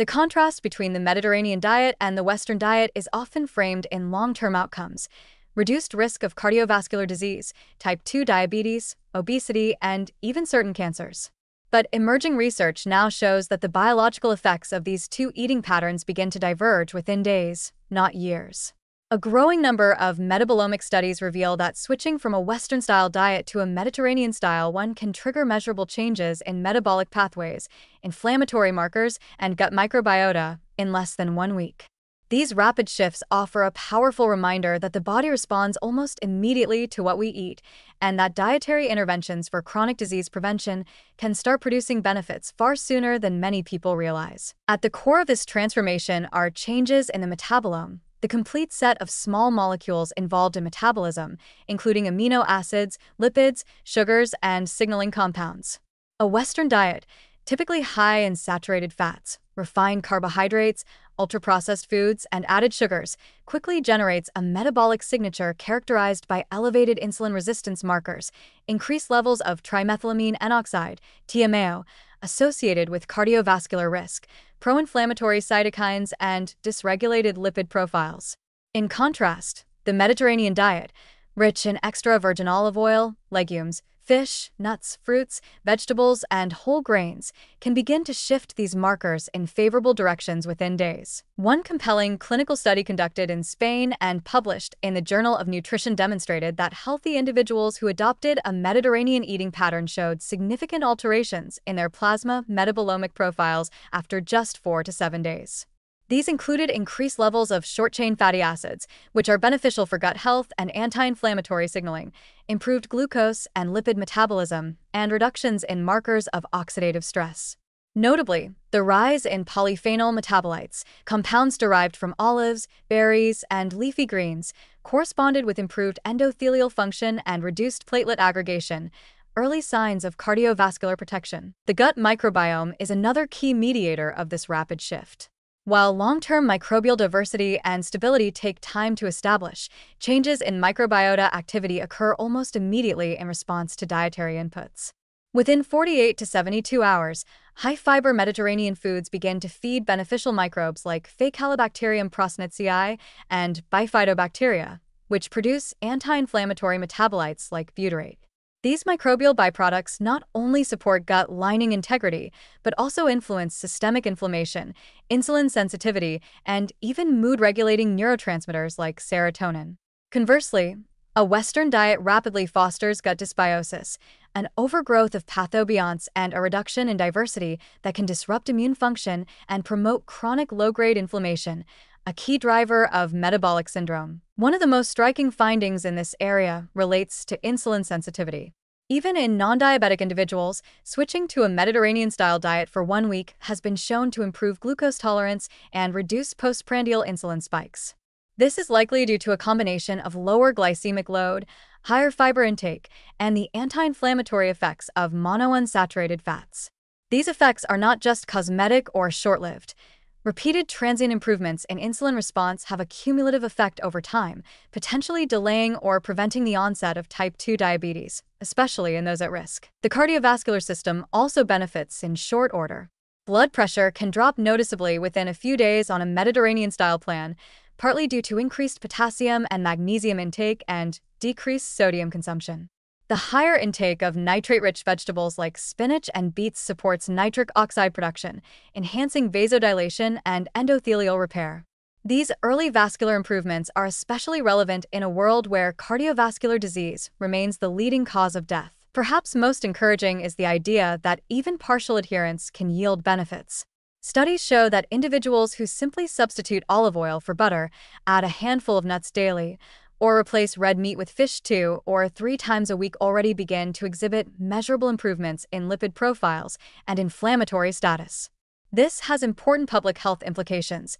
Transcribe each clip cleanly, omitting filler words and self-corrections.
The contrast between the Mediterranean diet and the Western diet is often framed in long-term outcomes: reduced risk of cardiovascular disease, type 2 diabetes, obesity, and even certain cancers. But emerging research now shows that the biological effects of these two eating patterns begin to diverge within days, not years. A growing number of metabolomic studies reveal that switching from a Western-style diet to a Mediterranean-style one can trigger measurable changes in metabolic pathways, inflammatory markers, and gut microbiota in less than 1 week. These rapid shifts offer a powerful reminder that the body responds almost immediately to what we eat, and that dietary interventions for chronic disease prevention can start producing benefits far sooner than many people realize. At the core of this transformation are changes in the metabolome, the complete set of small molecules involved in metabolism, including amino acids, lipids, sugars, and signaling compounds. A Western diet, typically high in saturated fats, refined carbohydrates, ultra-processed foods, and added sugars, quickly generates a metabolic signature characterized by elevated insulin resistance markers, increased levels of trimethylamine N-oxide, TMAO, associated with cardiovascular risk, pro-inflammatory cytokines, and dysregulated lipid profiles. In contrast, the Mediterranean diet, rich in extra virgin olive oil, legumes, fish, nuts, fruits, vegetables, and whole grains, can begin to shift these markers in favorable directions within days. One compelling clinical study conducted in Spain and published in the Journal of Nutrition demonstrated that healthy individuals who adopted a Mediterranean eating pattern showed significant alterations in their plasma metabolomic profiles after just 4 to 7 days. These included increased levels of short-chain fatty acids, which are beneficial for gut health and anti-inflammatory signaling, improved glucose and lipid metabolism, and reductions in markers of oxidative stress. Notably, the rise in polyphenol metabolites, compounds derived from olives, berries, and leafy greens, corresponded with improved endothelial function and reduced platelet aggregation, early signs of cardiovascular protection. The gut microbiome is another key mediator of this rapid shift. While long-term microbial diversity and stability take time to establish, changes in microbiota activity occur almost immediately in response to dietary inputs. Within 48 to 72 hours, high-fiber Mediterranean foods begin to feed beneficial microbes like Faecalibacterium prosnitziae and Bifidobacteria, which produce anti-inflammatory metabolites like butyrate. These microbial byproducts not only support gut lining integrity, but also influence systemic inflammation, insulin sensitivity, and even mood-regulating neurotransmitters like serotonin. Conversely, a Western diet rapidly fosters gut dysbiosis, an overgrowth of pathobionts and a reduction in diversity that can disrupt immune function and promote chronic low-grade inflammation, a key driver of metabolic syndrome. One of the most striking findings in this area relates to insulin sensitivity. Even in non-diabetic individuals, switching to a Mediterranean-style diet for 1 week has been shown to improve glucose tolerance and reduce postprandial insulin spikes. This is likely due to a combination of lower glycemic load, higher fiber intake, and the anti-inflammatory effects of monounsaturated fats. These effects are not just cosmetic or short-lived. Repeated transient improvements in insulin response have a cumulative effect over time, potentially delaying or preventing the onset of type 2 diabetes, especially in those at risk. The cardiovascular system also benefits in short order. Blood pressure can drop noticeably within a few days on a Mediterranean-style plan, partly due to increased potassium and magnesium intake and decreased sodium consumption. The higher intake of nitrate-rich vegetables like spinach and beets supports nitric oxide production, enhancing vasodilation and endothelial repair. These early vascular improvements are especially relevant in a world where cardiovascular disease remains the leading cause of death. Perhaps most encouraging is the idea that even partial adherence can yield benefits. Studies show that individuals who simply substitute olive oil for butter, add a handful of nuts daily, or replace red meat with fish 2 or 3 times a week already begin to exhibit measurable improvements in lipid profiles and inflammatory status. This has important public health implications.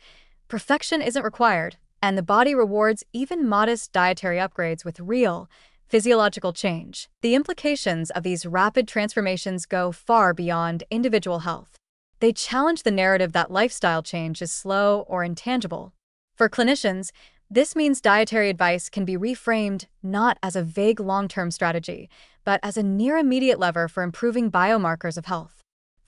Perfection isn't required, and the body rewards even modest dietary upgrades with real, physiological change. The implications of these rapid transformations go far beyond individual health. They challenge the narrative that lifestyle change is slow or intangible. For clinicians, this means dietary advice can be reframed not as a vague long-term strategy, but as a near-immediate lever for improving biomarkers of health.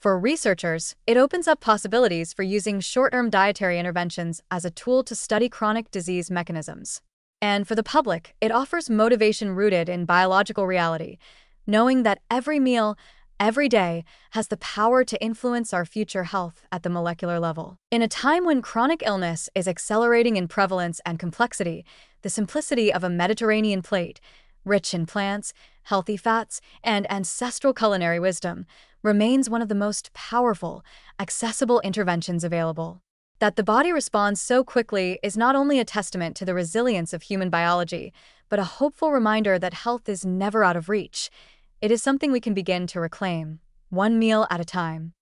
For researchers, it opens up possibilities for using short-term dietary interventions as a tool to study chronic disease mechanisms. And for the public, it offers motivation rooted in biological reality, knowing that every meal, every day, has the power to influence our future health at the molecular level. In a time when chronic illness is accelerating in prevalence and complexity, the simplicity of a Mediterranean plate, rich in plants, healthy fats, and ancestral culinary wisdom, remains one of the most powerful, accessible interventions available. That the body responds so quickly is not only a testament to the resilience of human biology, but a hopeful reminder that health is never out of reach. It is something we can begin to reclaim, one meal at a time.